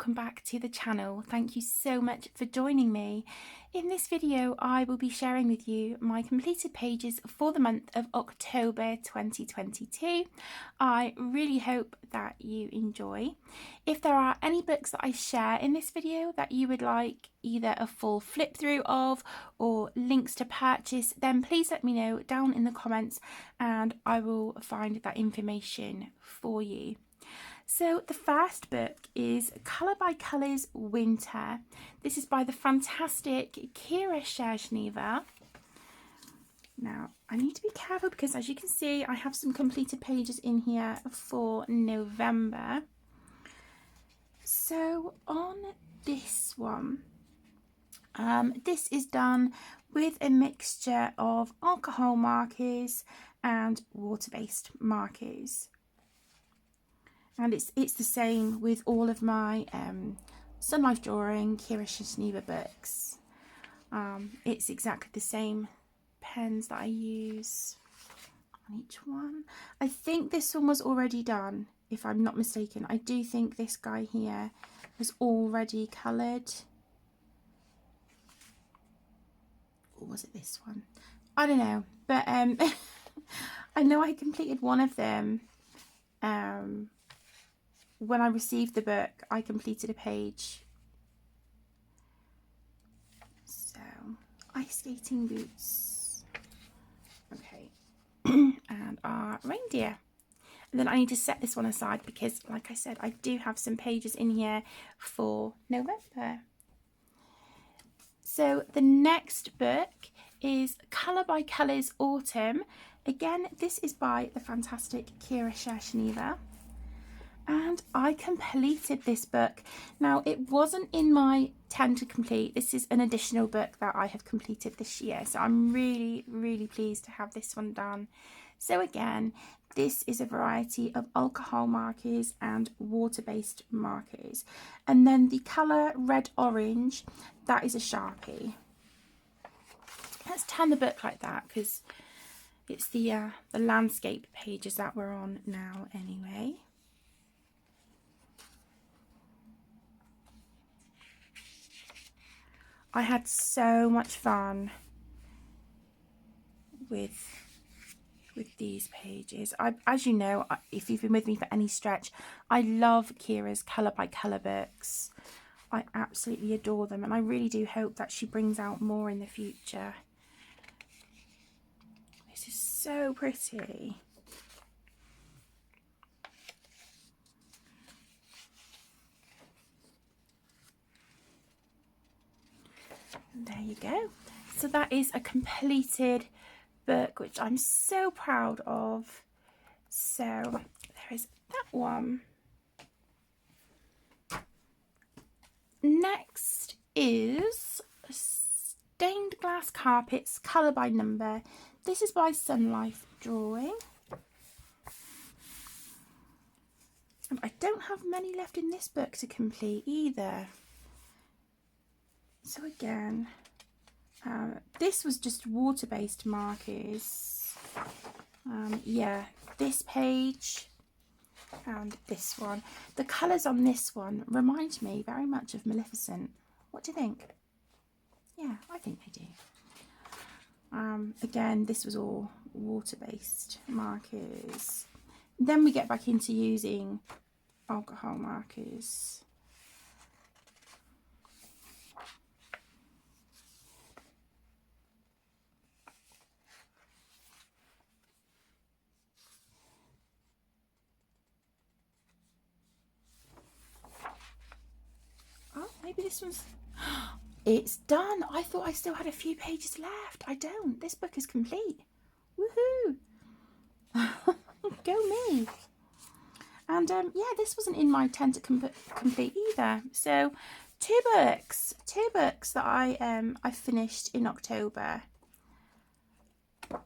welcome back to the channel. Thank you so much for joining me. In this video I will be sharing with you my completed pages for the month of October 2022. I really hope that you enjoy. If there are any books that I share in this video that you would like either a full flip through of or links to purchase, then please let me know down in the comments and I will find that information for you. So the first book is Colour by Colours Winter. This is by the fantastic Jasmine. Now I need to be careful because, as you can see, I have some completed pages in here for November. So on this one, this is done with a mixture of alcohol markers and water-based markers. And it's the same with all of my Sun Life Drawing Jasmine books. It's exactly the same pens that I use on each one. I think this one was already done, if I'm not mistaken. I do think this guy here was already coloured. Or was it this one? I don't know. But I know I completed one of them. When I received the book, I completed a page. So, ice skating boots. Okay. And our reindeer. And then I need to set this one aside because, like I said, I do have some pages in here for November. So the next book is Colour by Colours Autumn. Again, this is by the fantastic Jasmine. And I completed this book. Now, it wasn't in my 10 to complete. This is an additional book that I have completed this year. So I'm really, really pleased to have this one done. So again, this is a variety of alcohol markers and water-based markers. And then the colour red-orange, that is a Sharpie. Let's turn the book like that because it's the landscape pages that we're on now anyway. I had so much fun with these pages. As you know, if you've been with me for any stretch, I love Kira's Colour by Colour books. I absolutely adore them, and I really do hope that she brings out more in the future. This is so pretty. There you go. So that is a completed book, which I'm so proud of. So there is that one. Next is Stained Glass Carpets, Colour by Number. This is by Sun Life Drawing. And I don't have many left in this book to complete either. So again, this was just water-based markers. Yeah, this page and this one. The colours on this one remind me very much of Maleficent. What do you think? Yeah, I think they do. Again, this was all water-based markers. Then we get back into using alcohol markers. Oh, maybe this one's... It's done. I thought I still had a few pages left. I don't. This book is complete. Woohoo! Go me. And yeah, this wasn't in my 10 to complete either. So two books that I finished in October.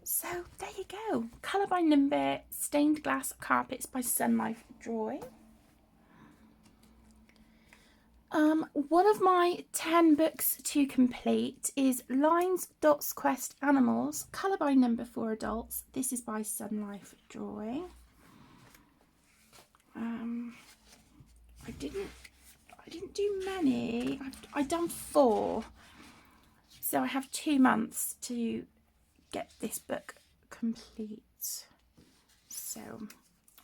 So there you go. Colour by Number, Stained Glass Carpets by Sun Life Drawing. One of my 10 books to complete is Lines, Dots, Quest, Animals, Colour by Number for Adults. This is by Sun Life Drawing. I I didn't do many. I've done 4. So I have 2 months to get this book complete. So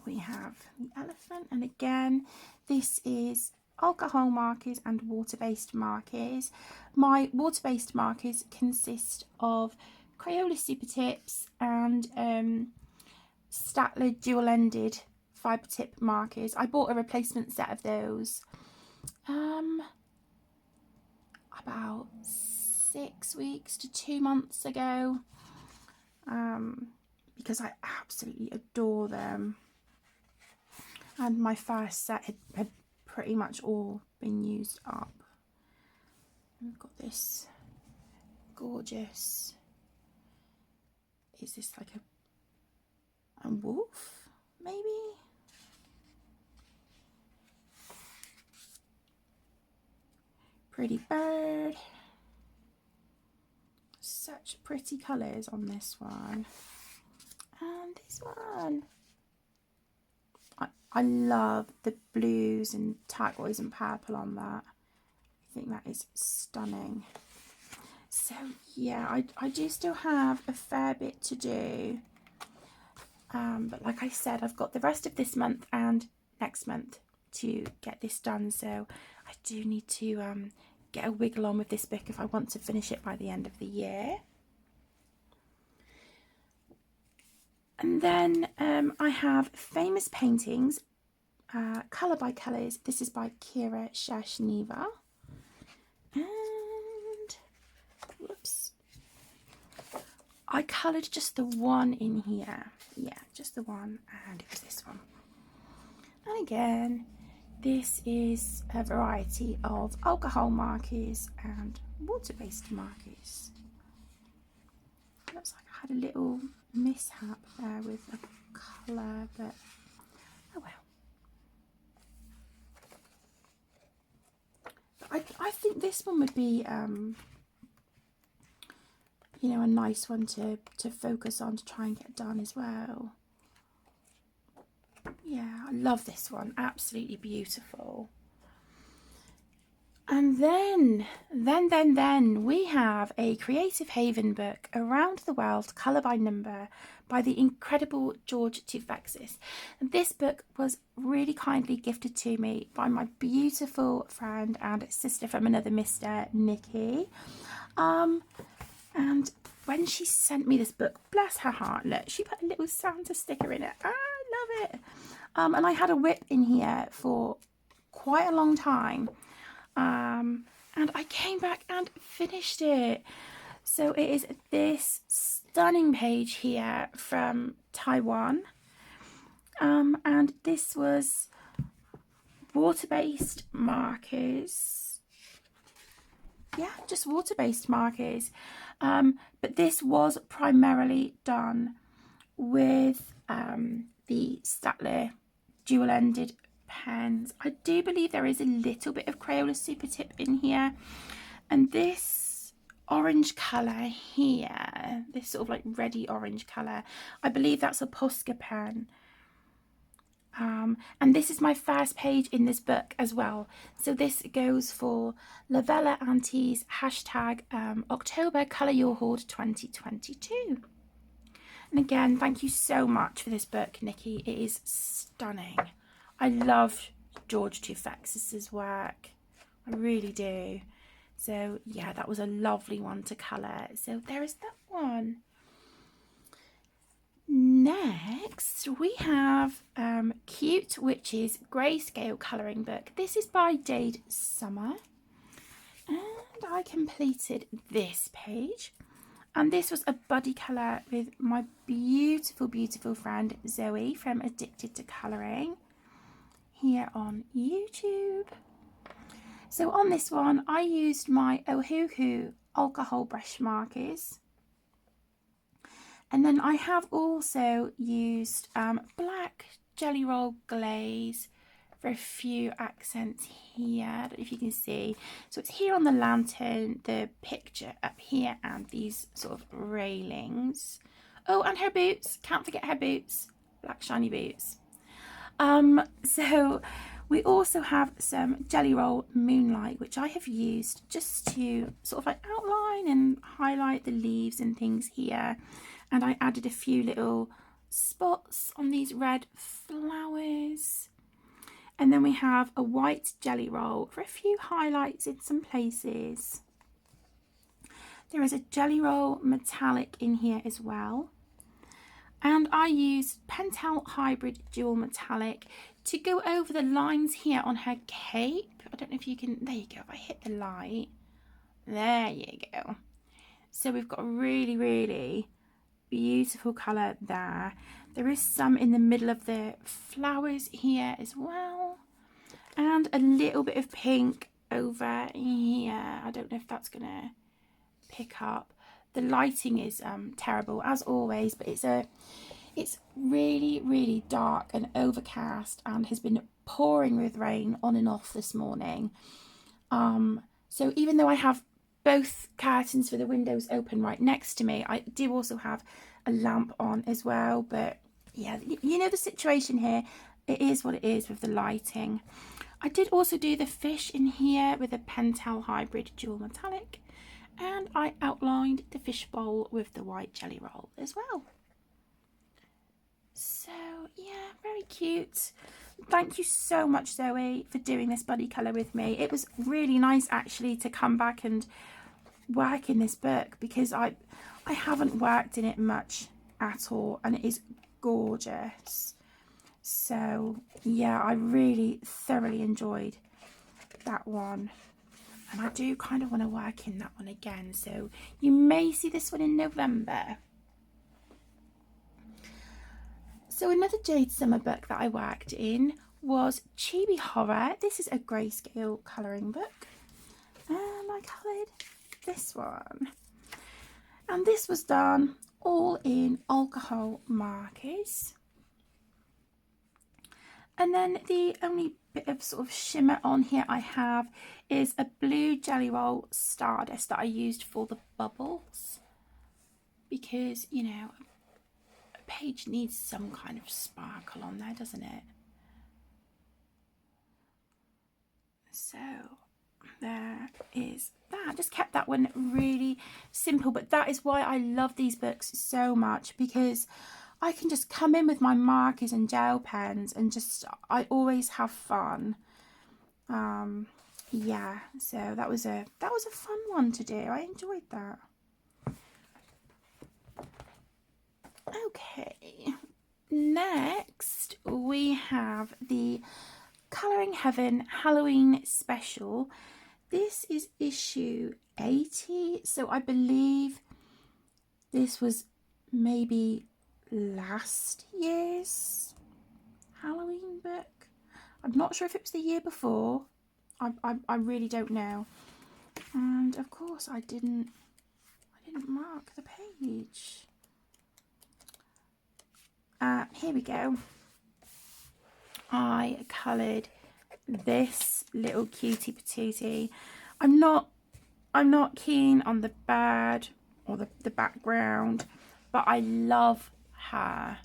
we have the elephant, and again, this is alcohol markers and water-based markers. My water-based markers consist of Crayola Super Tips and Staedtler dual-ended fibre tip markers. I bought a replacement set of those about 6 weeks to 2 months ago, because I absolutely adore them, and my first set had pretty much all been used up. We've got this gorgeous, is this like a wolf maybe? Pretty bird. Such pretty colours on this one. And this one. I love the blues and turquoise and purple on that. I think that is stunning. So yeah, I do still have a fair bit to do. But like I said, I've got the rest of this month and next month to get this done. So I do need to get a wiggle on with this book if I want to finish it by the end of the year. And then I have Famous Paintings, Colour by Colours. This is by Kira Shashniva. And, whoops, I coloured just the one in here. Yeah, just the one, and it was this one. And again, this is a variety of alcohol markers and water-based markers. Looks like I had a little mishap there with a colour, but oh well. But I think this one would be, you know, a nice one to focus on, to try and get done as well. Yeah, I love this one, absolutely beautiful. And then we have a Creative Haven book, Around the World, Colour by Number, by the incredible George Tufexis. And this book was really kindly gifted to me by my beautiful friend and sister from another mister, Nikki. And when she sent me this book, bless her heart, look, she put a little Santa sticker in it. I love it. And I had a whip in here for quite a long time. And I came back and finished it. So it is this stunning page here from Taiwan. And this was water-based markers. Yeah, just water-based markers. But this was primarily done with the Staedtler dual-ended pens. I do believe there is a little bit of Crayola Super Tip in here, and this orange colour here, this sort of like reddy orange colour, I believe that's a Posca pen. And this is my first page in this book as well, so this goes for Lavella Aunties hashtag October Colour Your Hoard 2022. And again, thank you so much for this book, Nikki. It is stunning. I love George Tufexis's work. I really do. So yeah, that was a lovely one to colour. So there is that one. Next, we have Cute Witches Grayscale Colouring Book. This is by Dade Summer. And I completed this page. And this was a buddy colour with my beautiful, beautiful friend Zoe from Addicted to Colouring here on YouTube. So on this one, I used my Ohuhu alcohol brush markers. And then I have also used black Jelly Roll glaze for a few accents here. I don't know if you can see. So it's here on the lantern, the picture up here, and these sort of railings. Oh, and her boots. Can't forget her boots. Black shiny boots. So We also have some Jelly Roll Moonlight, which I have used just to sort of like outline and highlight the leaves and things here. And I added a few little spots on these red flowers. And then we have a white Jelly Roll for a few highlights in some places. There is a Jelly Roll Metallic in here as well. And I used Pentel Hybrid Dual Metallic to go over the lines here on her cape. I don't know if you can, there you go, if I hit the light, there you go. So we've got a really, really beautiful colour there. There is some in the middle of the flowers here as well. And a little bit of pink over here. I don't know if that's going to pick up. The lighting is terrible as always, but it's really, really dark and overcast and has been pouring with rain on and off this morning. So even though I have both curtains for the windows open right next to me, I do also have a lamp on as well. But yeah, you know the situation here. It is what it is with the lighting. I did also do the fish in here with a Pentel Hybrid Dual Metallic. And I outlined the fish bowl with the white Jelly Roll as well. So yeah, very cute. Thank you so much, Zoe, for doing this buddy colour with me. It was really nice actually to come back and work in this book because I haven't worked in it much at all, and it is gorgeous. So yeah, I really thoroughly enjoyed that one. And I do kind of want to work in that one again. So you may see this one in November. So another Jade Summer book that I worked in was Chibi Horror. This is a grayscale colouring book. And I coloured this one. And this was done all in alcohol markers. And then the only bit of sort of shimmer on here I have is a blue Jelly Roll Stardust that I used for the bubbles. Because, you know, a page needs some kind of sparkle on there, doesn't it? So there is that. Just kept that one really simple, but that is why I love these books so much, because I can just come in with my markers and gel pens and just, I always have fun. Yeah, so that was a fun one to do. I enjoyed that. Okay, next we have the Colouring Heaven Halloween special. This is issue 80, so I believe this was maybe last year's Halloween book. I'm not sure if it was the year before. I really don't know. And of course I didn't mark the page. Here we go. I coloured this little cutie patootie. I'm not keen on the bird or the background, but I love her.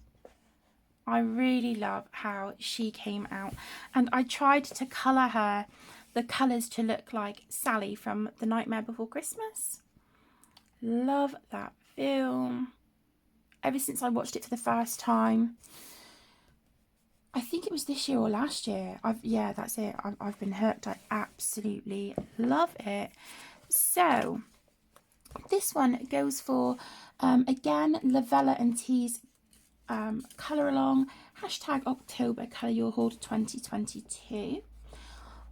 I really love how she came out, and I tried to colour her the colours to look like Sally from The Nightmare Before Christmas. Love that film. Ever since I watched it for the first time, I think it was this year or last year. Yeah, that's it. I've been hooked. I absolutely love it. So this one goes for again Lavella and T's colour along hashtag October Colour Your Hoard 2022.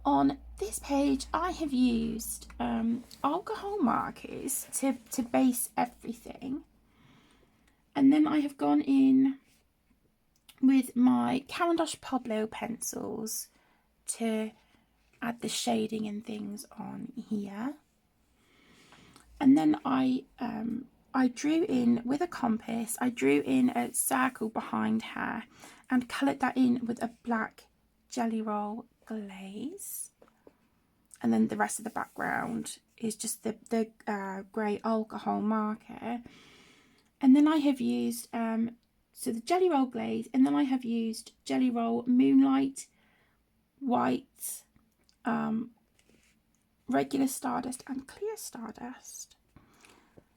On this page I have used alcohol markers to base everything, and then I have gone in with my Caran d'Ache Pablo pencils to add the shading and things on here. And then I drew in with a compass, I drew in a circle behind her and coloured that in with a black Jelly Roll glaze. And then the rest of the background is just the grey alcohol marker. And then I have used so the Jelly Roll glaze, and then I have used Jelly Roll Moonlight white, regular Stardust and clear Stardust.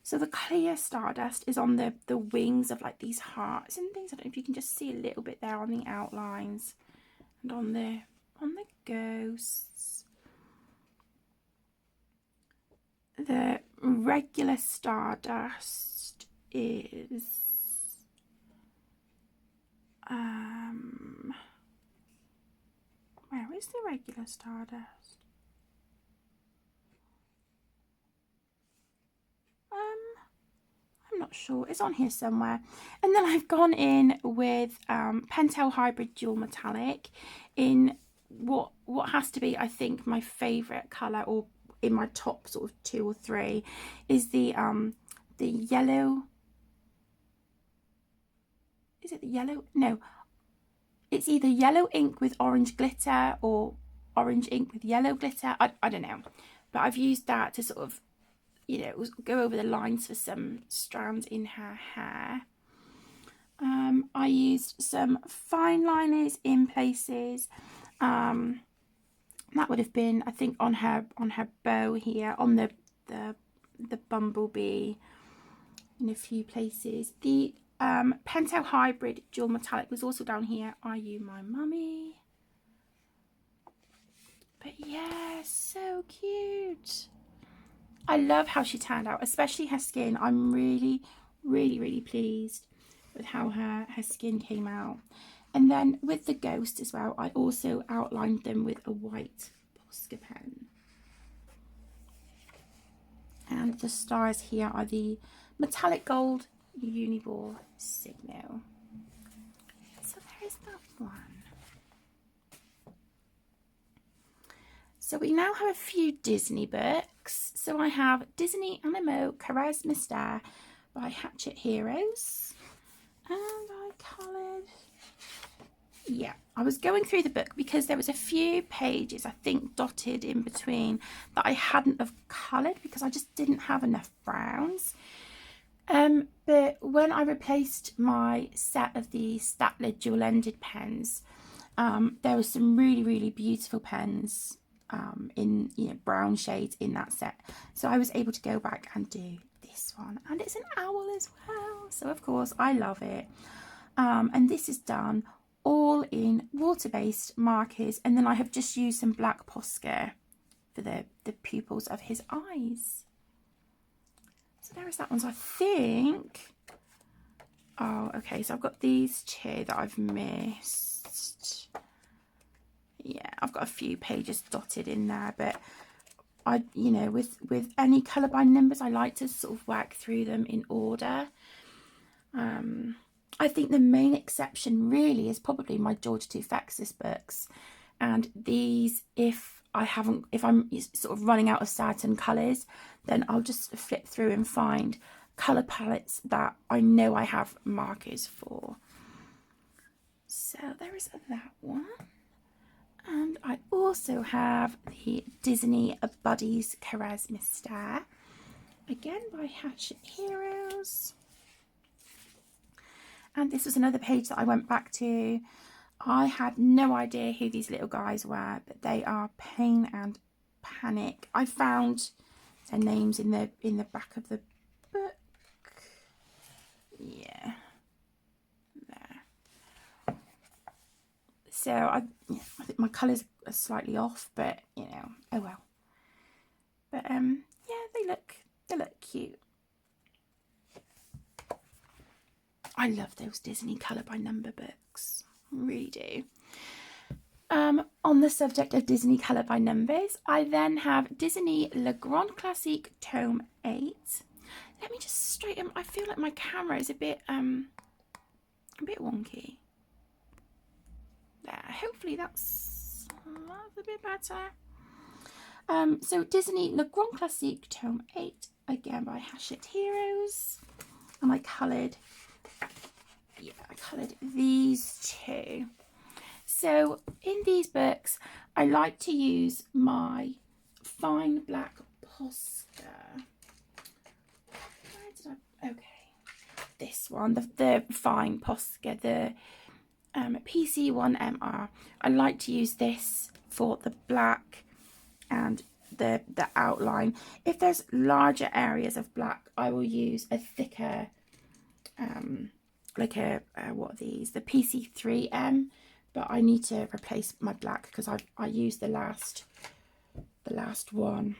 So the clear Stardust is on the wings of like these hearts and things. I don't know if you can just see a little bit there on the outlines and on the ghosts. The regular Stardust is where is the regular Stardust? I'm not sure. It's on here somewhere. And then I've gone in with Pentel Hybrid Dual Metallic in what has to be, I think, my favourite colour, or in my top sort of 2 or 3, is the yellow. Is it the yellow? No. It's either yellow ink with orange glitter or orange ink with yellow glitter. I don't know. But I've used that to sort of, you know, go over the lines for some strands in her hair. I used some fine liners in places. That would have been, I think, on her bow here, on the bumblebee, in a few places. The Pentel Hybrid Dual Metallic was also down here. Are You My Mummy? But yeah, so cute. I love how she turned out, especially her skin. I'm really, really, really pleased with how her skin came out. And then with the ghost as well, I also outlined them with a white Posca pen. And the stars here are the metallic gold Uniball Signal. So there's that one. So we now have a few Disney books. So I have Disney Animo Caresse Mystère by Hatchet Heroes. And I coloured... Yeah, I was going through the book because there was a few pages, I think, dotted in between that I hadn't have coloured because I just didn't have enough browns. But when I replaced my set of the Staedtler dual-ended pens, there were some really, really beautiful pens in, you know, brown shades in that set. So I was able to go back and do this one. And it's an owl as well. So, of course, I love it. And this is done all in water-based markers. And then I have just used some black Posca for the pupils of his eyes. So there is that one. So I think... Oh, okay. So I've got these two that I've missed. Yeah, I've got a few pages dotted in there, but I, you know, with any colour by numbers, I like to sort of work through them in order. I think the main exception really is probably my George Tufexis books, and these, if I'm sort of running out of certain colours, then I'll just flip through and find colour palettes that I know I have markers for. So there is that one. And I also have the Disney Buddies Caresse Mystère, again by Hatchet Heroes. And this was another page that I went back to. I had no idea who these little guys were, but they are Pain and Panic. I found their names in the back of the book. Yeah. So I think my colours are slightly off, but you know, oh well. But yeah, they look cute. I love those Disney colour by number books, really do. On the subject of Disney colour by numbers, I then have Disney Le Grand Classique Tome 8. Let me just straighten. I feel like my camera is a bit wonky. There, hopefully that's a bit better. So Disney Le Grand Classique Tome 8, again by Hatchet Heroes. And I coloured these two. So in these books, I like to use my fine black Posca. Where did I? Okay, this one, the fine Posca, PC1MR. I like to use this for the black and the outline. If there's larger areas of black, I will use a thicker, like what are these? The PC3M, but I need to replace my black because I used the last one.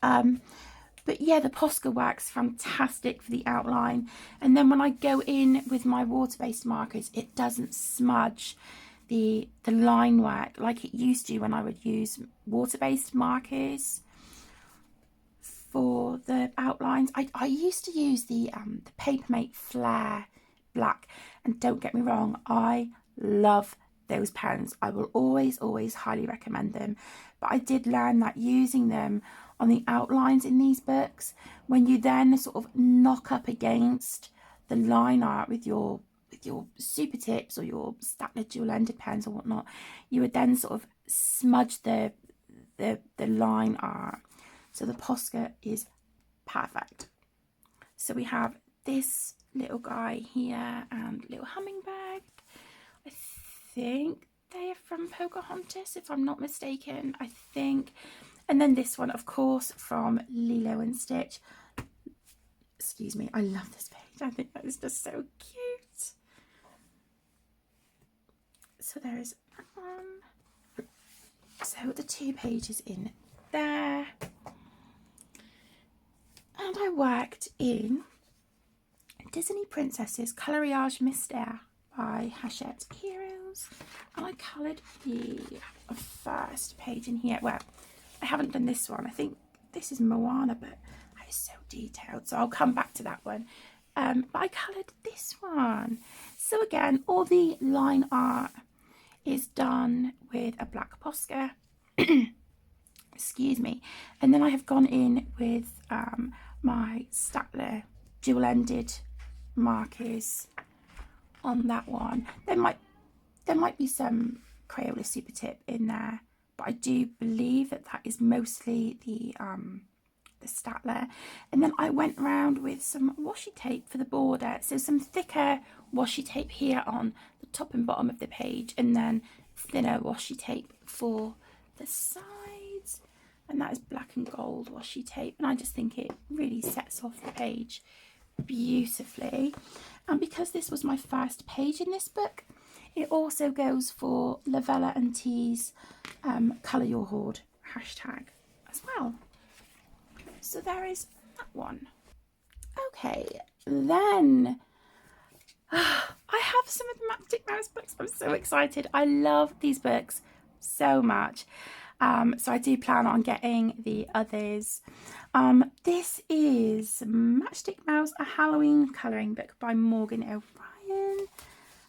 But yeah, the Posca works fantastic for the outline. And then when I go in with my water-based markers, it doesn't smudge the line work like it used to when I would use water-based markers for the outlines. I used to use the Papermate Flare Black, and don't get me wrong, I love those pens. I will always highly recommend them. But I did learn that using them on the outlines in these books, when you then sort of knock up against the line art with your super tips or your Staedtler dual-ended pens or whatnot, you would then sort of smudge the line art. So the Posca is perfect. So we have this little guy here and little hummingbird. I think they are from Pocahontas, if I'm not mistaken, I think. And then this one, of course, from Lilo and Stitch. Excuse me, I love this page. I think that is just so cute. So there is that one. So the 2 pages in there. And I worked in Disney Princesses Coloriage Mystère by Hachette Heroes. And I coloured the first page in here. Well, I haven't done this one. I think this is Moana, but that is so detailed. So I'll come back to that one. But I coloured this one. So again, all the line art is done with a black Posca. Excuse me. And then I have gone in with my Staedtler dual-ended markers on that one. There might be some Crayola Super Tip in there, but I do believe that is mostly the Staedtler. And then I went around with some washi tape for the border, so some thicker washi tape here on the top and bottom of the page, and then thinner washi tape for the sides, and that is black and gold washi tape, and I just think it really sets off the page beautifully. And because this was my first page in this book, it also goes for Lavella and T's Colour Your Hoard hashtag as well. So there is that one. Okay, then I have some of the Matchstick Mouse books. I'm so excited. I love these books so much. So I do plan on getting the others. This is Matchstick Mouse, a Halloween colouring book by Morgan O'Brien.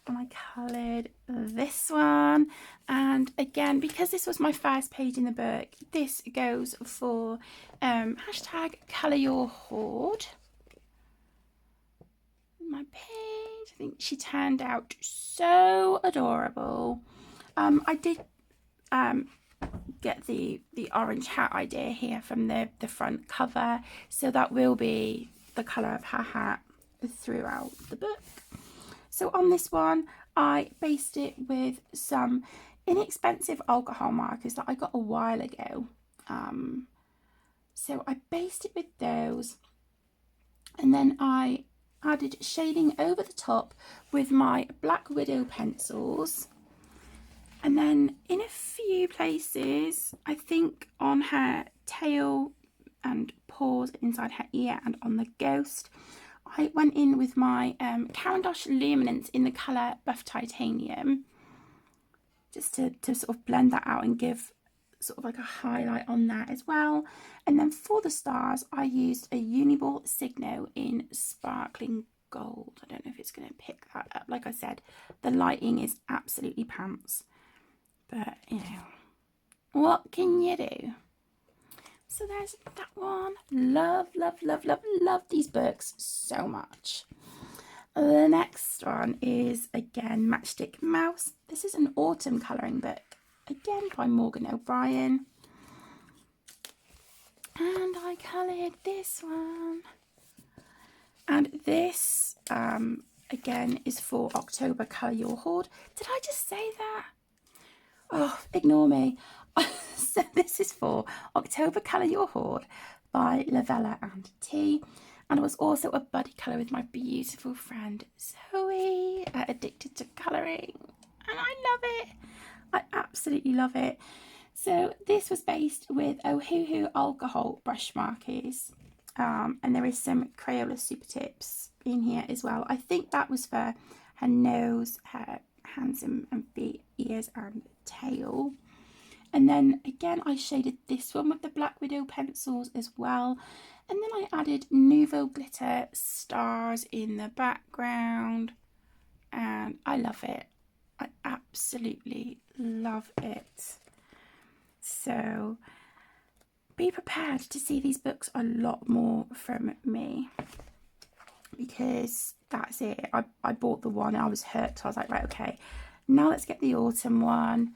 And I coloured this one. And again, because this was my first page in the book, this goes for hashtag Colour Your Hoard. My page, I think she turned out so adorable. I did get the orange hat idea here from the front cover, so that will be the colour of her hat throughout the book. So on this one, I based it with some inexpensive alcohol markers that I got a while ago. So I based it with those, and then I added shading over the top with my Black Widow pencils. And then in a few places, I think on her tail and paws, inside her ear and on the ghost, I went in with my Caran d'Ache Luminance in the colour Buff Titanium, just to sort of blend that out and give sort of like a highlight on there as well. And then for the stars, I used a Uniball Signo in Sparkling Gold. I don't know if it's going to pick that up. Like I said, the lighting is absolutely pants. But, you know, what can you do? So there's that one. Love, love, love, love, love these books so much. The next one is, again, Matchstick Mouse. This is an autumn colouring book, again by Morgan O'Brien. And I coloured this one. And this again, is for October Colour Your Hoard. Did I just say that? Oh, ignore me. So this is for October Colour Your Hoard by Lavella and T. And it was also a buddy colour with my beautiful friend Zoe, addicted to colouring. And I love it. I absolutely love it. So this was based with Ohuhu alcohol brush markers. And there is some Crayola Super Tips in here as well. I think that was for her nose, her hands and feet, ears and tail. And then again I shaded this one with the Black Widow pencils as well. And then I added Nouveau glitter stars in the background. And I love it. I absolutely love it. So be prepared to see these books a lot more from me, because that's it. I bought the one, I was hooked. I was like, right, okay, now let's get the autumn one.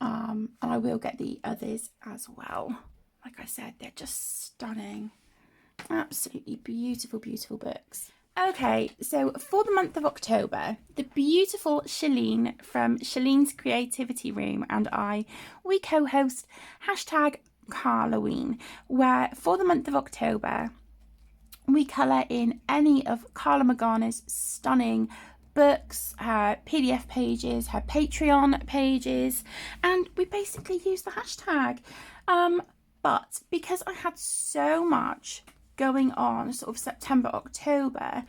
And I will get the others as well. Like I said, they're just stunning. Absolutely beautiful, beautiful books. Okay, so for the month of October, the beautiful Shalene from Shalene's Creativity Room and I, we co-host #Carlaween, where for the month of October, we colour in any of Carla Magana's stunning books, her PDF pages, her Patreon pages, and we basically use the hashtag. But because I had so much going on sort of September, October,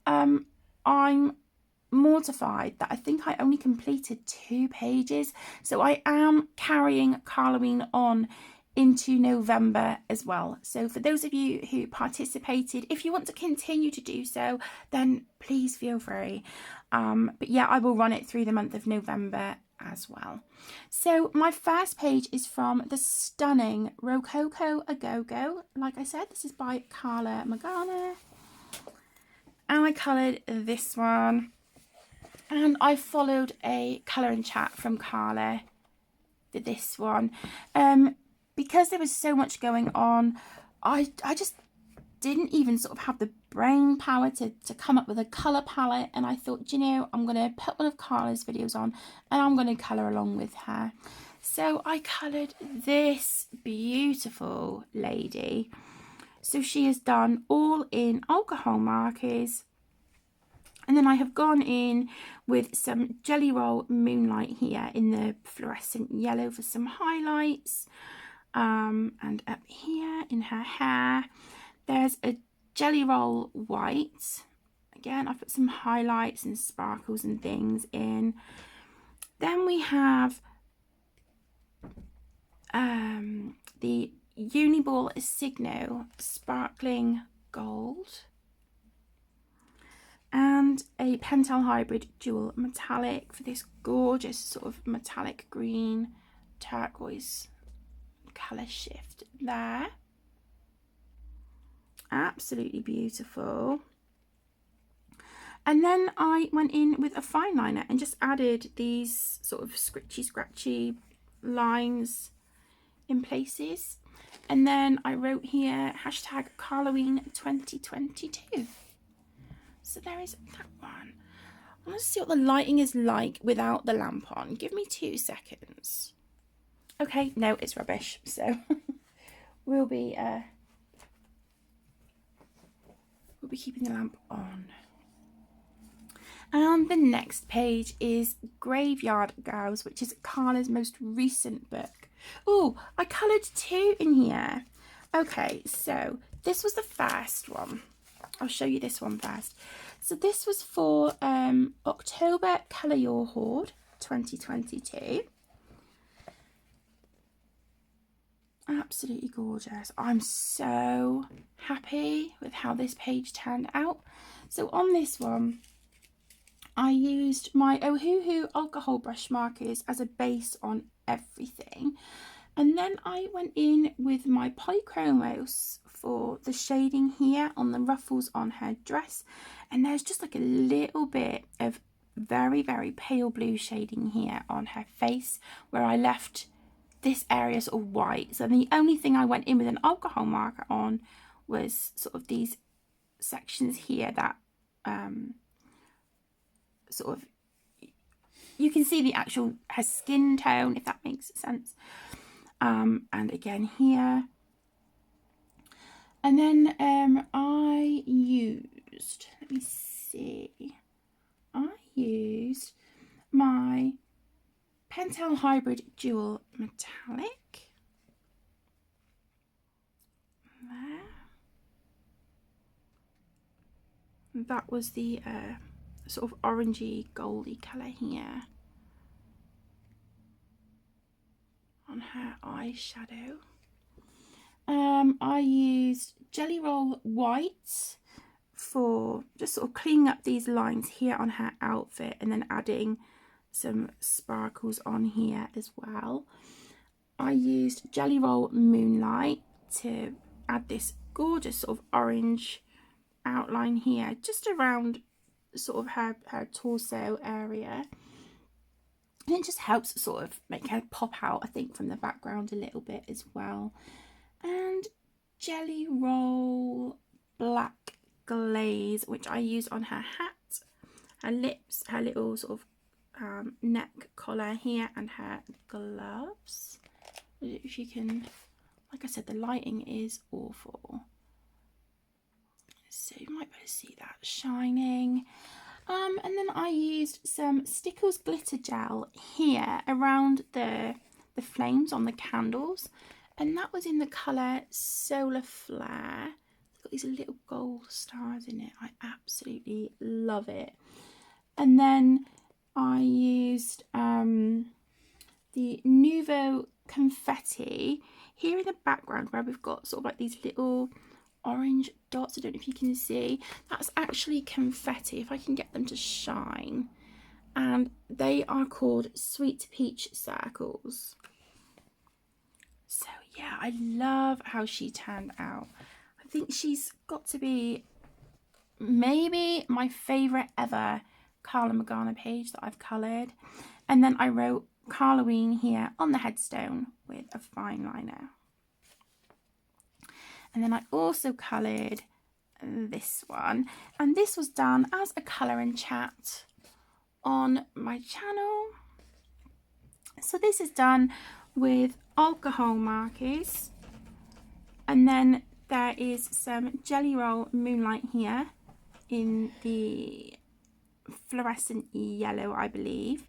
I'm mortified that I think I only completed 2 pages. So I am carrying Carlaween on into November as well. So for those of you who participated, if you want to continue to do so, then please feel free. But yeah, I will run it through the month of November as well. So my first page is from the stunning Rococo A Go-Go. Like I said, this is by Carla Magana. And I coloured this one. And I followed a colour and chat from Carla for this one. Because there was so much going on, I just didn't even sort of have the brain power to come up with a colour palette. And I thought, you know, I'm going to put one of Carla's videos on and I'm going to colour along with her. So I coloured this beautiful lady. So she has done all in alcohol markers. And then I have gone in with some Jelly Roll Moonlight here in the fluorescent yellow for some highlights. And up here in her hair, there's a Jelly Roll White. Again, I put some highlights and sparkles and things in. Then we have the Uniball Signo Sparkling Gold. And a Pentel Hybrid Dual Metallic for this gorgeous sort of metallic green turquoise colour shift there. Absolutely beautiful. And then I went in with a fine liner and just added these sort of scratchy lines in places. And then I wrote here #Carlaween 2022. So there is that one. I want to see what the lighting is like without the lamp on. Give me 2 seconds. Okay, no, it's rubbish. So we'll be keeping the lamp on. And the next page is Graveyard Girls, which is Carla's most recent book. Oh, I coloured 2 in here. Okay, so this was the first one. I'll show you this one first. So this was for October Colour Your Hoard 2022. Absolutely gorgeous. I'm so happy with how this page turned out. So on this one, I used my Ohuhu alcohol brush markers as a base on everything. And then I went in with my Polychromos for the shading here on the ruffles on her dress. And there's just like a little bit of very, very pale blue shading here on her face, where I left this area sort of white. So the only thing I went in with an alcohol marker on was sort of these sections here that sort of, you can see the actual her skin tone, if that makes sense. And again here. And then I used, let me see, I used my Pentel Hybrid Dual Metallic. There. That was the sort of orangey goldy colour here on her eyeshadow. I used Jelly Roll White for just sort of cleaning up these lines here on her outfit, and then adding some sparkles on here as well. I used Jelly Roll Moonlight to add this gorgeous sort of orange outline here, just around sort of her torso area. And it just helps sort of make her pop out, I think, from the background a little bit as well. And Jelly Roll Black Glaze, which I use on her hat, her lips, her little sort of neck collar here, and her gloves. If you can, like I said, the lighting is awful, so you might be able to see that shining. And then I used some Stickles glitter gel here around the flames on the candles, and that was in the colour Solar Flare. It's got these little gold stars in it. I absolutely love it. And then I used the Nuvo Confetti here in the background, where we've got sort of like these little orange dots. I don't know if you can see. That's actually confetti, if I can get them to shine. And they are called Sweet Peach Circles. So yeah, I love how she turned out. I think she's got to be maybe my favourite ever Carla Magana page that I've coloured. And then I wrote Carloween here on the headstone with a fine liner. And then I also coloured this one, and this was done as a colour and chat on my channel. So this is done with alcohol markers, and then there is some Jelly Roll Moonlight here in the fluorescent yellow, I believe,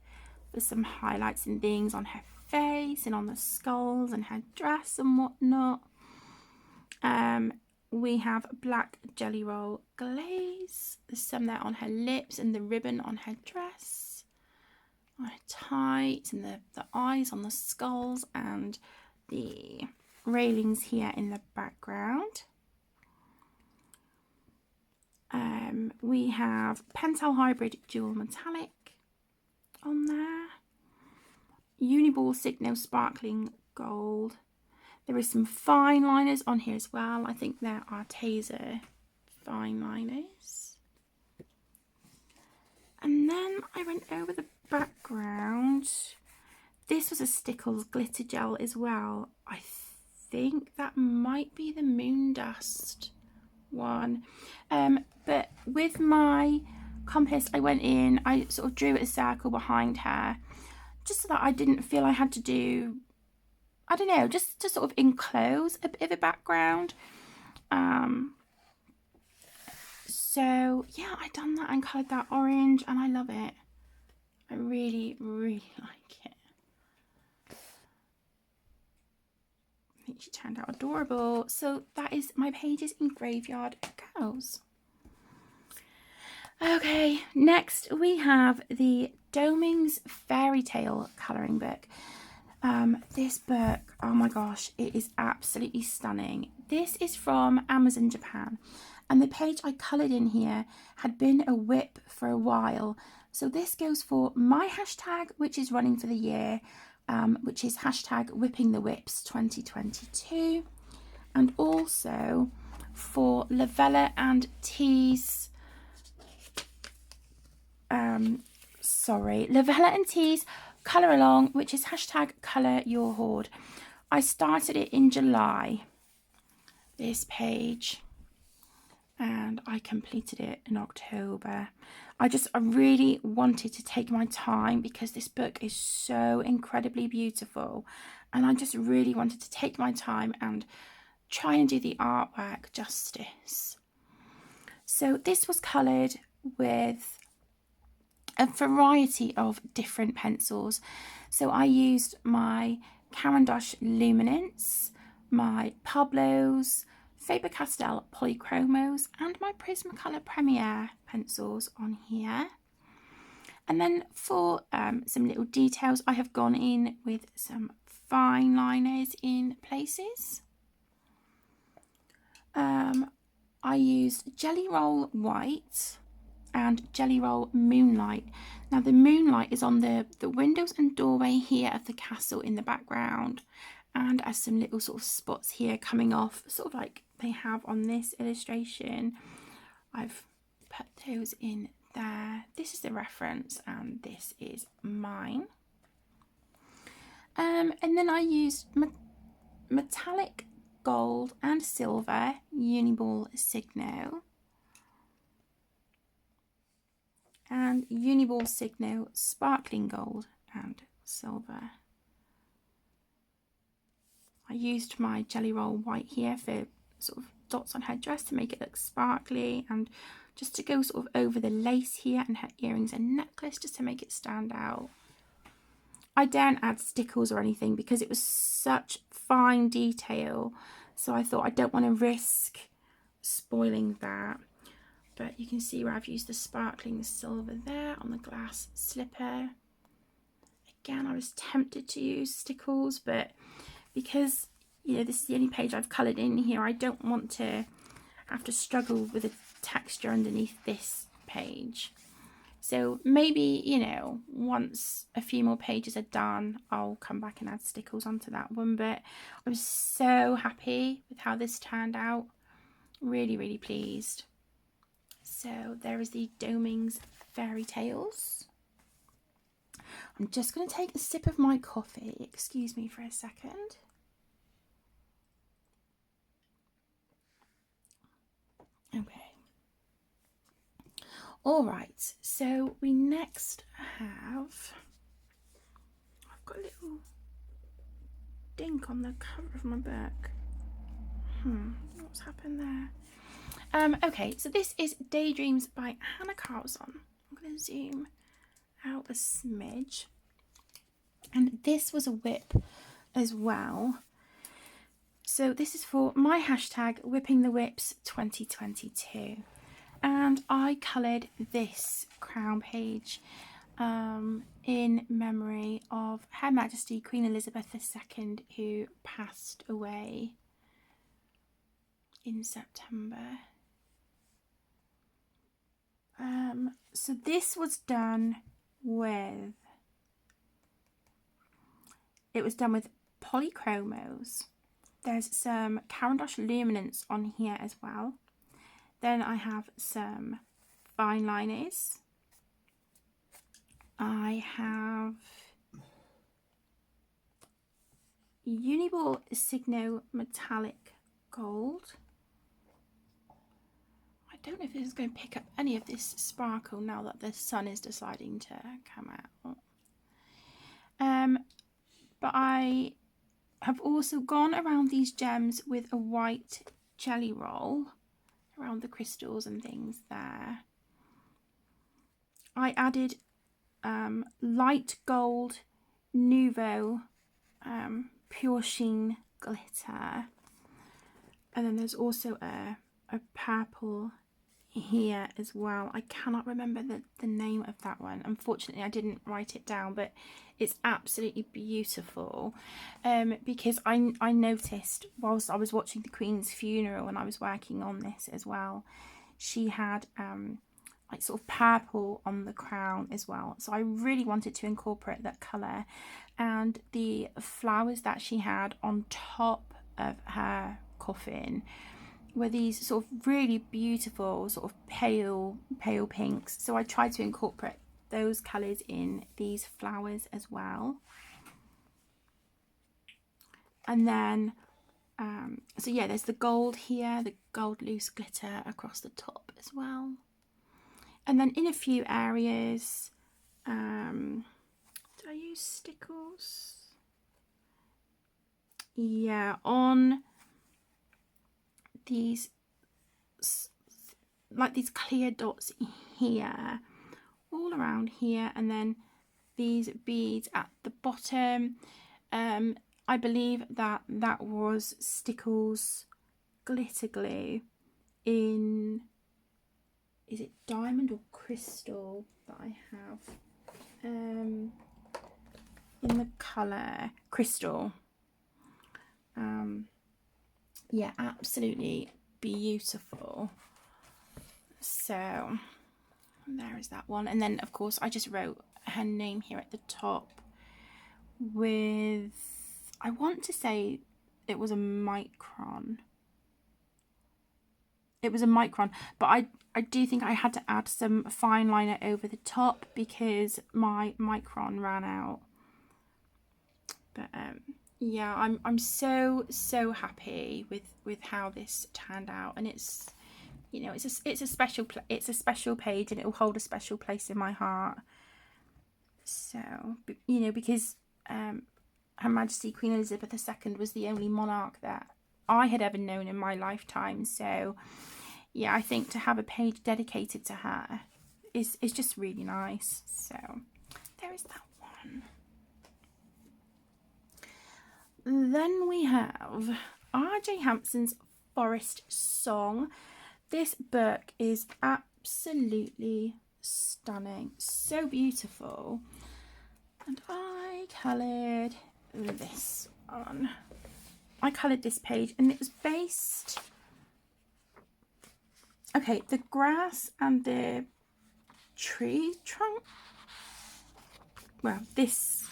with some highlights and things on her face and on the skulls and her dress and whatnot. We have black Jelly Roll glaze. There's some there on her lips, and the ribbon on her dress, on her tights, and the eyes on the skulls, and the railings here in the background. We have Pentel Hybrid Dual Metallic on there. Uniball Signo Sparkling Gold. There is some fine liners on here as well. I think there are Taser fine liners. And then I went over the background. This was a Stickles glitter gel as well. I think that might be the Moon Dust one. But with my compass, I went in, I sort of drew a circle behind her, just so that I didn't feel I had to do, I don't know, just to sort of enclose a bit of a background. So yeah, I done that and coloured that orange, and I love it. I really, really like it. I think she turned out adorable. So that is my pages in Graveyard Girls. Okay, next we have the Doming's Fairytale colouring book. This book, oh my gosh, it is absolutely stunning. This is from Amazon Japan, and the page I coloured in here had been a whip for a while. So this goes for my hashtag, which is running for the year, which is hashtag Whipping the Whips 2022, and also for Lavella and T's, Lavella and T's Colour Along, which is hashtag Colour Your Hoard. I started it in July, this page, and I completed it in October. I really wanted to take my time because this book is so incredibly beautiful, and I just really wanted to take my time and try and do the artwork justice. So this was coloured with a variety of different pencils. So I used my Caran d'Ache Luminance, my Pablo's, Faber-Castell Polychromos, and my Prismacolor Premier pencils on here. And then for some little details, I have gone in with some fine liners in places. I used Jelly Roll White and Jelly Roll Moonlight. Now the moonlight is on the windows and doorway here of the castle in the background, and as some little sort of spots here coming off, sort of like they have on this illustration. I've put those in there. This is the reference and this is mine. And then I used metallic gold and silver Uniball Signo and Uniball Signo sparkling gold and silver. I used my Jelly Roll White here for sort of dots on her dress to make it look sparkly, and just to go sort of over the lace here and her earrings and necklace just to make it stand out. I daren't add stickles or anything because it was such fine detail, so I thought I don't want to risk spoiling that. But you can see where I've used the sparkling silver there on the glass slipper. Again, I was tempted to use stickles, but because, you know, this is the only page I've coloured in here, I don't want to have to struggle with the texture underneath this page. So maybe, you know, once a few more pages are done, I'll come back and add stickles onto that one. But I was so happy with how this turned out. Really, really pleased. So there is the Doming's Fairytales. I'm just going to take a sip of my coffee. Excuse me for a second. Okay. All right, so we next have, I've got a little dink on the cover of my book. What's happened there? Okay, so this is Daydreams by Hannah Carlson. I'm going to zoom out a smidge. And this was a whip as well. So this is for my hashtag Whipping the Whips 2022. And I coloured this crown page in memory of Her Majesty Queen Elizabeth II, who passed away in September. So this was done with, polychromos. There's some Caran d'Ache Luminance on here as well. Then I have some fine liners. I have Uniball Signo Metallic Gold. I don't know if this is going to pick up any of this sparkle now that the sun is deciding to come out. But I have also gone around these gems with a white jelly roll around the crystals and things there. I added light gold Nouveau pure sheen glitter, and then there's also a purple here as well. I cannot remember the name of that one. Unfortunately, I didn't write it down, but it's absolutely beautiful. Because I noticed whilst I was watching the Queen's funeral and I was working on this as well, she had like sort of purple on the crown as well. So I really wanted to incorporate that colour, and the flowers that she had on top of her coffin were these sort of really beautiful sort of pale pinks. So I tried to incorporate those colours in these flowers as well. And then So yeah, there's the gold here, the gold loose glitter across the top as well. And then in a few areas, did I use stickles? Yeah, on these, like these clear dots here, all around here, and then these beads at the bottom. I believe that was Stickles glitter glue in, is it diamond or crystal that I have? In the colour crystal. Yeah, absolutely beautiful. So there is that one, and then of course I just wrote her name here at the top with, I want to say it was a micron. It was a micron, but I do think I had to add some fine liner over the top because my micron ran out. But yeah, I'm so happy with how this turned out, and it's, you know, it's a special page, and it will hold a special place in my heart. So, you know, because Her Majesty Queen Elizabeth II was the only monarch that I had ever known in my lifetime. So yeah, I think to have a page dedicated to her is just really nice. So there is that one. Then we have R.J. Hampson's Forest Song. This book is absolutely stunning, so beautiful. And I coloured this one. I coloured this page, and it was based, okay, the grass and the tree trunk, well, this,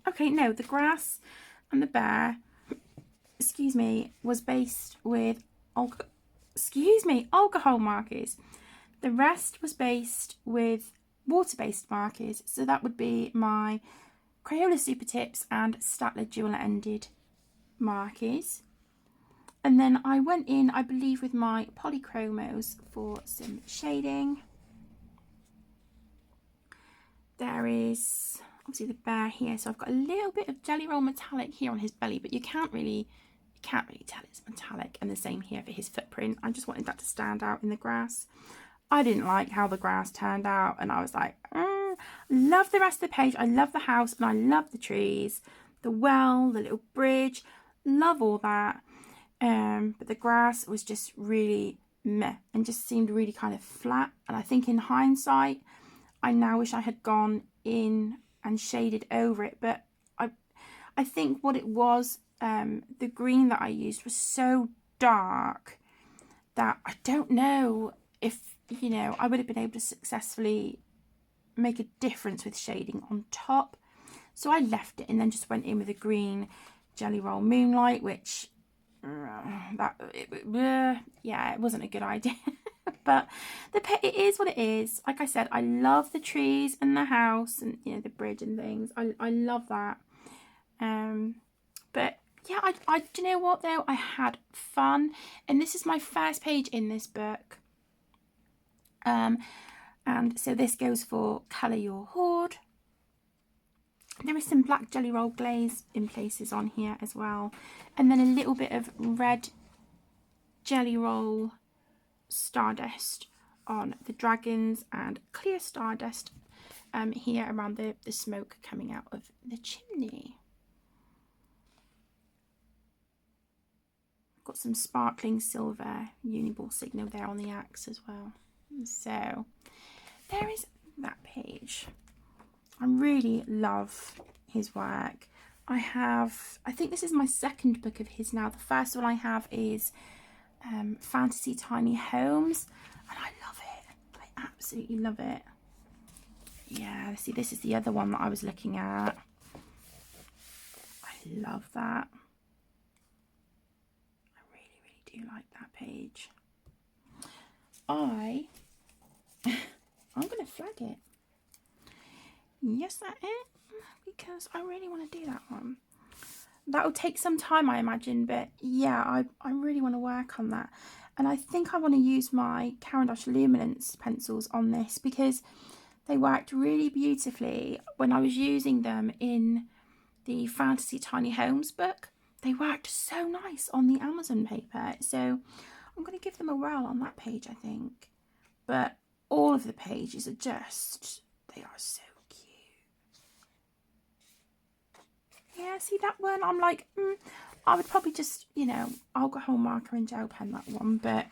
okay, no, the grass and the bear, excuse me, was based with alcohol markers. The rest was based with water-based markers, so that would be my Crayola Super Tips and Statler dual-ended markers. And then I went in, I believe, with my Polychromos for some shading. There is obviously the bear here, so I've got a little bit of Jelly Roll metallic here on his belly, but you can't really tell it's metallic. And the same here for his footprint. I just wanted that to stand out in the grass. I didn't like how the grass turned out, and I was like, love the rest of the page. I love the house, and I love the trees, the well, the little bridge, love all that. But the grass was just really meh and just seemed really kind of flat. And I think in hindsight, I now wish I had gone in and shaded over it. But I think what it was, the green that I used was so dark that I don't know if, you know, I would have been able to successfully make a difference with shading on top. So I left it and then just went in with a green Jelly Roll Moonlight, which yeah, it wasn't a good idea. But it is what it is. Like I said, I love the trees and the house and, you know, the bridge and things. I love that. But yeah, I do you know what though? I had fun, and this is my first page in this book. And so this goes for Colour Your Hoard. There is some black Jelly Roll glaze in places on here as well, and then a little bit of red Jelly Roll Stardust on the dragons, and clear Stardust here around the smoke coming out of the chimney. Got some sparkling silver uniball signal there on the axe as well. So there is that page. I really love his work. I think this is my second book of his now. The first one I have is Fantasy Tiny Homes, and I love it. I absolutely love it. Yeah, see, this is the other one that I was looking at. I love that. I really do like that page. I'm going to flag it. Yes, that is, because I really want to do that one. that'll take some time, I imagine, but yeah, I really want to work on that. And I think I want to use my Caran d'Ache Luminance pencils on this because they worked really beautifully when I was using them in the Fantasy Tiny Homes book. They worked so nice on the Amazon paper. So I'm going to give them a whirl on that page, I think. But all of the pages are just, they are so cute. Yeah, see that one? I'm like, I would probably just, you know, alcohol marker and gel pen that one. But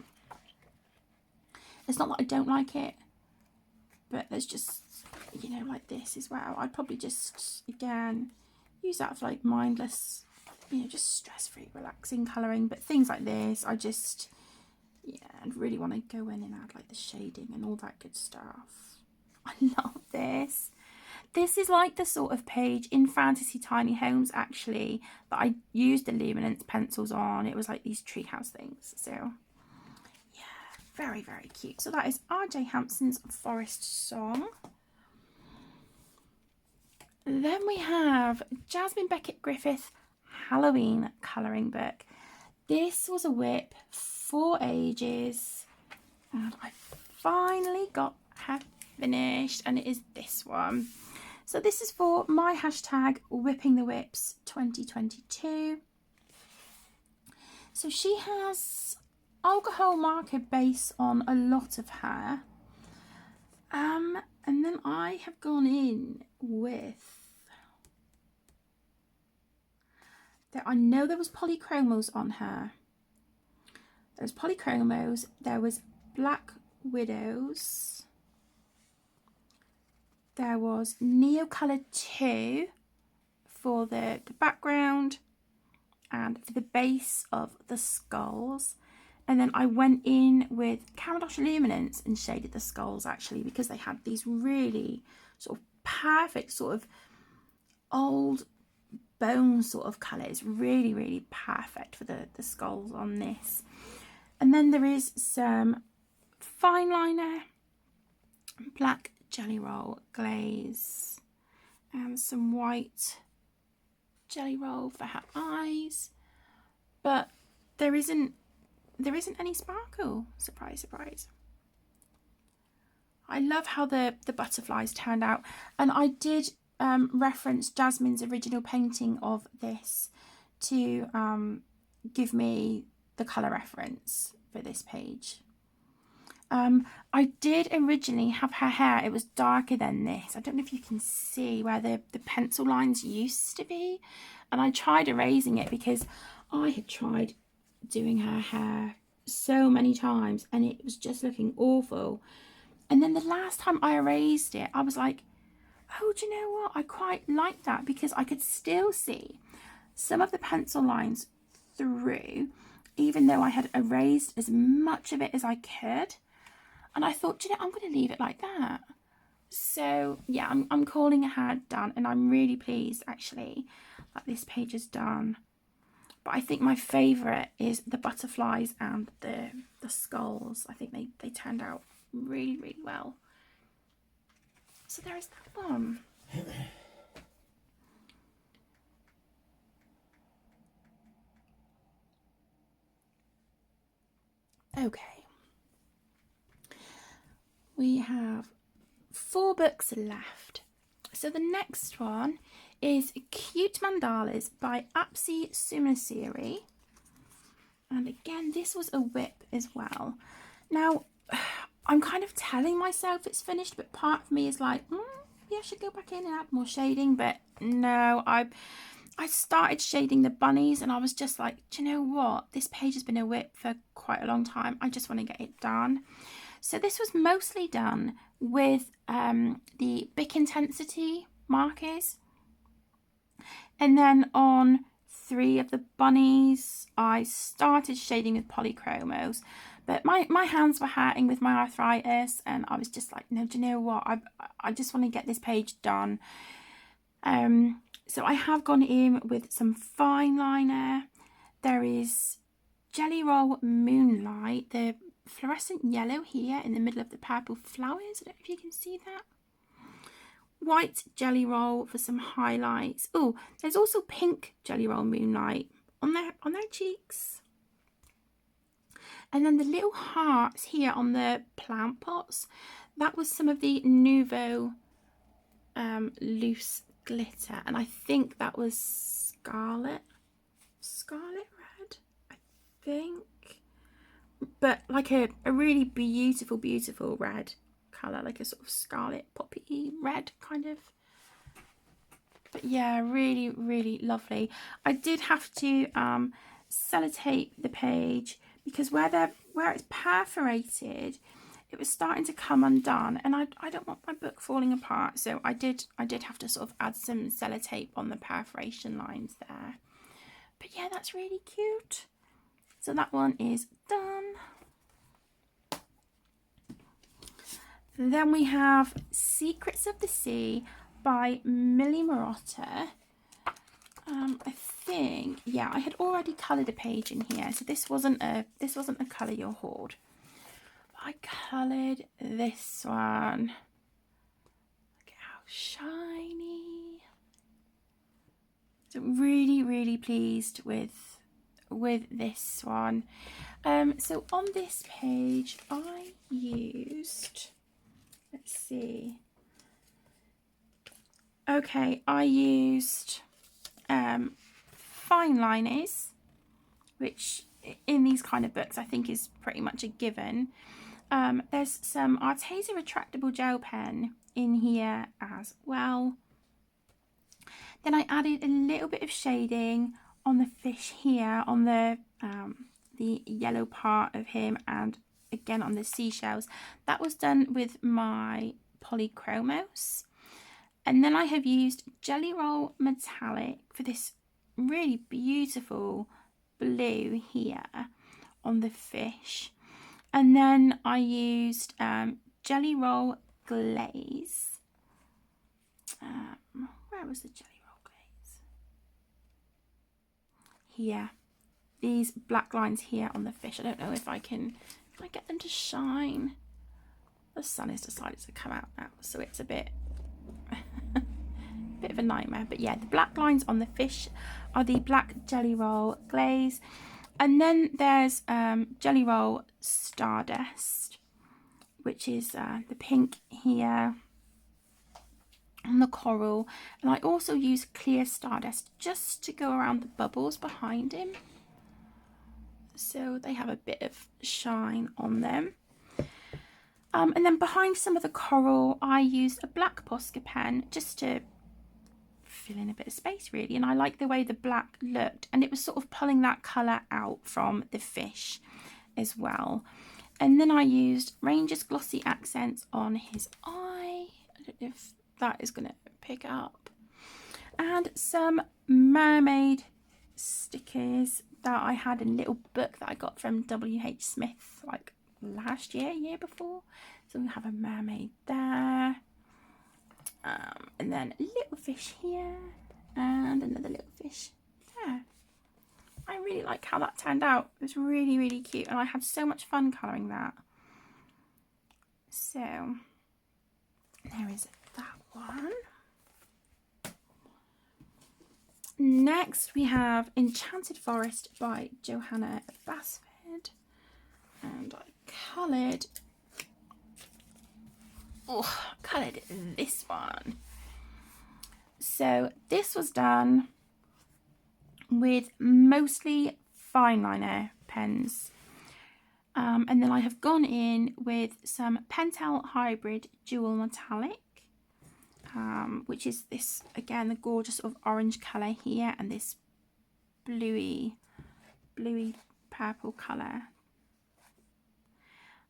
it's not that I don't like it. But there's just, you know, like this as well. I'd probably just, again, use that for like mindless, you know, just stress-free, relaxing colouring. But things like this, I just, yeah, I'd really want to go in and add like the shading and all that good stuff. I love this. This is like the sort of page in Fantasy Tiny Homes, actually, that I used the Luminance pencils on. It was like these treehouse things. So, yeah, very, very cute. So that is R.J. Hampson's Forest Song. Then we have Jasmine Beckett Griffith Halloween colouring book. This was a whip for ages, and I finally got her finished, and it is this one. So this is for my hashtag Whipping the Whips 2022. So she has alcohol marker base on a lot of her. And then I have gone in with, I know there was polychromos on her. There was polychromos, there was Black Widows, there was Neo Colour 2 for the background and for the base of the skulls. And then I went in with Caran d'Ache Luminance and shaded the skulls, actually, because they had these really sort of perfect sort of old bone sort of colours. Really, really perfect for the skulls on this. And then there is some fine liner, black jelly roll glaze, and some white jelly roll for her eyes. But there isn't any sparkle. Surprise, surprise. I love how the butterflies turned out. And I did reference Jasmine's original painting of this to give me the colour reference for this page. I did originally have her hair, it was darker than this. I don't know if you can see where the pencil lines used to be. And I tried erasing it because I had tried doing her hair so many times and it was just looking awful. And then the last time I erased it, I was like, oh, do you know what? I quite like that because I could still see some of the pencil lines through, even though I had erased as much of it as I could. And I thought, do you know, I'm going to leave it like that. So yeah, I'm calling her done, and I'm really pleased actually that this page is done. But I think my favourite is the butterflies and the skulls. I think they turned out really, really well. So there is that one. Okay. We have 4 books left. So the next one is Cute Mandalas by Apsi Sumasiri. And again, this was a whip as well. Now, I'm kind of telling myself it's finished, but part of me is like, maybe I should go back in and add more shading. But no, I started shading the bunnies and I was just like, do you know what? This page has been a whip for quite a long time. I just want to get it done. So this was mostly done with the Bic Intensity markers. And then on 3 of the bunnies, I started shading with polychromos. But my hands were hurting with my arthritis and I was just like, no, do you know what? I just want to get this page done. So I have gone in with some fine liner. There is Jelly Roll Moonlight, the fluorescent yellow here in the middle of the purple flowers. I don't know if you can see that. white jelly roll for some highlights. Oh, there's also pink jelly roll moonlight on their cheeks. And then the little hearts here on the plant pots, that was some of the Nouveau loose glitter, and I think that was scarlet red, I think, but like a really beautiful red colour, like a sort of scarlet poppy red kind of. But yeah, really lovely. I did have to sellotape the page because where it's perforated, it was starting to come undone, and I don't want my book falling apart, so I did have to sort of add some sellotape on the perforation lines there. But yeah, that's really cute. So that one is done. Then we have Secrets of the Sea by Millie Marotta. I think, yeah, I had already coloured a page in here, so this wasn't a colour your hoard. I coloured this one. Look at how shiny. So really pleased with this one. So on this page I used, let's see. Okay, I used fine liners, which in these kind of books I think is pretty much a given. There's some Arteza retractable gel pen in here as well. Then I added a little bit of shading on the fish here, on the yellow part of him, and again on the seashells. That was done with my Polychromos. And then I have used Jelly Roll Metallic for this really beautiful blue here on the fish. And then I used Jelly Roll Glaze. Where was the Jelly Roll Glaze? Here. These black lines here on the fish. I don't know if I can get them to shine. The sun has decided to come out now, so it's a bit of a nightmare. But yeah, the black lines on the fish are the black Jelly Roll Glaze. And then there's Jelly Roll Stardust, which is the pink here on the coral. And I also use clear Stardust just to go around the bubbles behind him, so they have a bit of shine on them. And then behind some of the coral, I used a black Posca pen just to fill in a bit of space, really. And I like the way the black looked, and it was sort of pulling that colour out from the fish as well. And then I used Ranger's Glossy Accents on his eye. I don't know if that is going to pick up. And some mermaid stickers that I had in a little book that I got from W.H. Smith like last year before. So we have a mermaid there. And then a little fish here and another little fish there. I really like how that turned out. It was really cute, and I had so much fun colouring that. So there is that one. Next we have Enchanted Forest by Johanna Basford, and I coloured this one. So this was done with mostly fine liner pens, and then I have gone in with some Pentel Hybrid Dual Metallic, which is this, again, the gorgeous sort of orange colour here, and this bluey purple colour.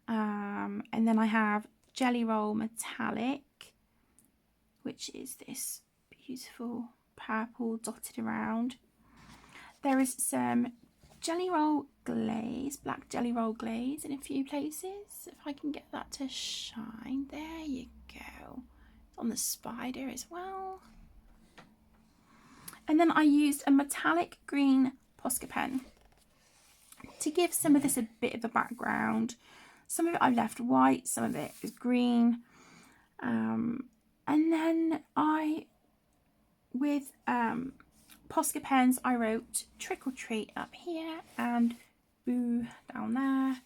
And then I have Jelly Roll Metallic, which is this beautiful purple dotted around. There is some Jelly Roll Glaze, black Jelly Roll Glaze in a few places. If I can get that to shine. There you go. It's on the spider as well. And then I used a metallic green Posca pen to give some of this a bit of a background. Some of it I left white, some of it is green. And then with Posca pens, I wrote Trick or Treat up here and Boo down there.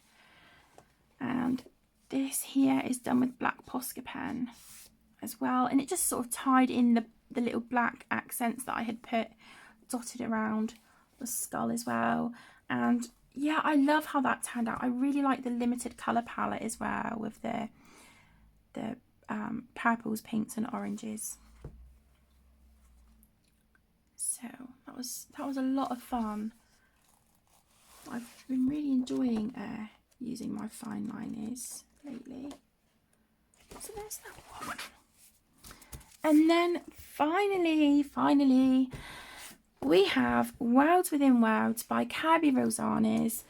And this here is done with black Posca pen as well. And it just sort of tied in the little black accents that I had put dotted around the skull as well. And yeah, I love how that turned out. I really like the limited colour palette as well with the purples, pinks and oranges. So that was a lot of fun. I've been really enjoying using my fine liners lately. So there's that one. And then finally, we have Worlds Within Worlds by Kirby Rosanes.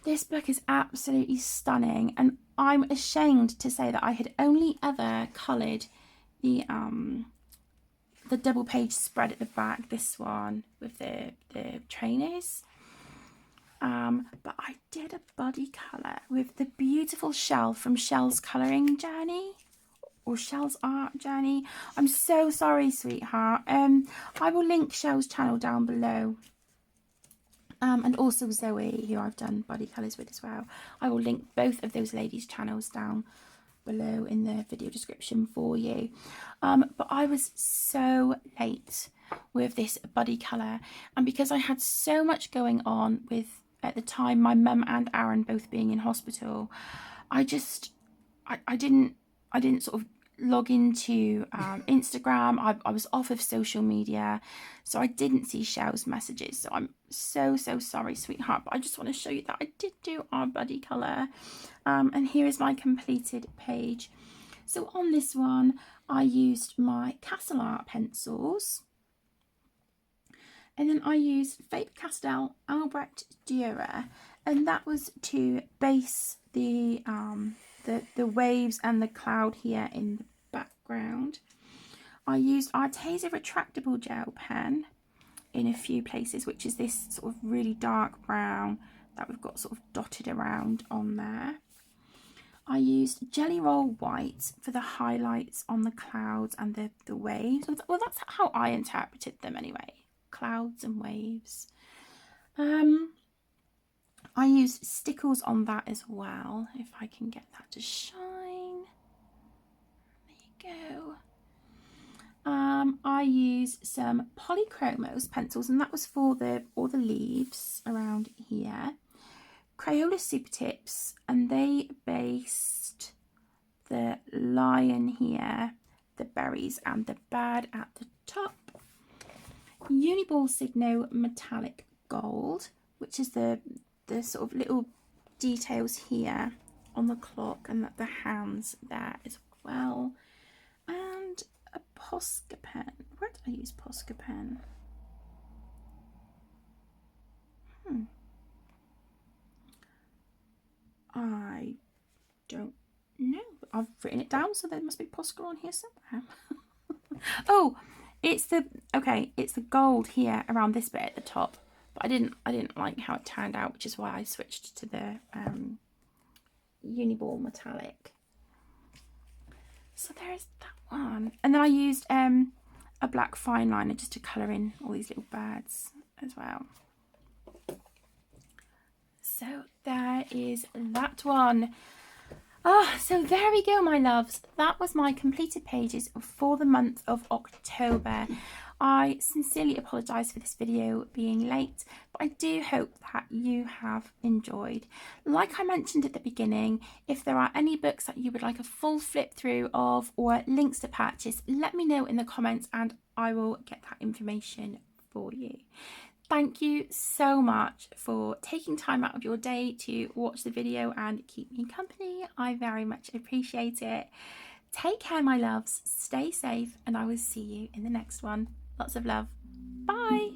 This book is absolutely stunning, and I'm ashamed to say that I had only ever coloured the double page spread at the back, this one with the trainers. But I did a body colour with the beautiful Shell from Shell's Colouring Journey, or Shell's Art Journey. I'm so sorry, sweetheart. I will link Shell's channel down below. And also Zoe, who I've done body colours with as well. I will link both of those ladies' channels down below in the video description for you. But I was so late with this body colour, and because I had so much going on with, at the time, my mum and Aaron both being in hospital, I didn't sort of log into Instagram. I was off of social media, so I didn't see Shell's messages. So I'm so sorry, sweetheart, but I just want to show you that I did do our body colour. And here is my completed page. So on this one, I used my Castle Art pencils, and then I used Faber-Castell Albrecht Dürer, and that was to base the waves and the cloud here in the background. I used Arteza retractable gel pen in a few places, which is this sort of really dark brown that we've got sort of dotted around on there. I used Jelly Roll White for the highlights on the clouds and the waves. Well, that's how I interpreted them anyway. Clouds and waves. I used stickles on that as well, if I can get that to shine. There you go. I used some Polychromos pencils, and that was for all the leaves around here. Crayola Super Tips, and they based the lion here, the berries and the bird at the top. Uniball Signo Metallic Gold, which is the sort of little details here on the clock and the hands there as well. And a Posca pen. Where did I use Posca pen? I don't know. I've written it down, so there must be Posca on here somewhere. Oh, it's the gold here around this bit at the top. But I didn't like how it turned out, which is why I switched to the Uniball Metallic. So there's that one. And then I used a black fine liner just to colour in all these little birds as well. So there is that one. So there we go, my loves. That was my completed pages for the month of October. I sincerely apologise for this video being late, but I do hope that you have enjoyed. Like I mentioned at the beginning, if there are any books that you would like a full flip through of or links to purchase, let me know in the comments and I will get that information for you. Thank you so much for taking time out of your day to watch the video and keep me company. I very much appreciate it. Take care, my loves. Stay safe, and I will see you in the next one. Lots of love. Bye.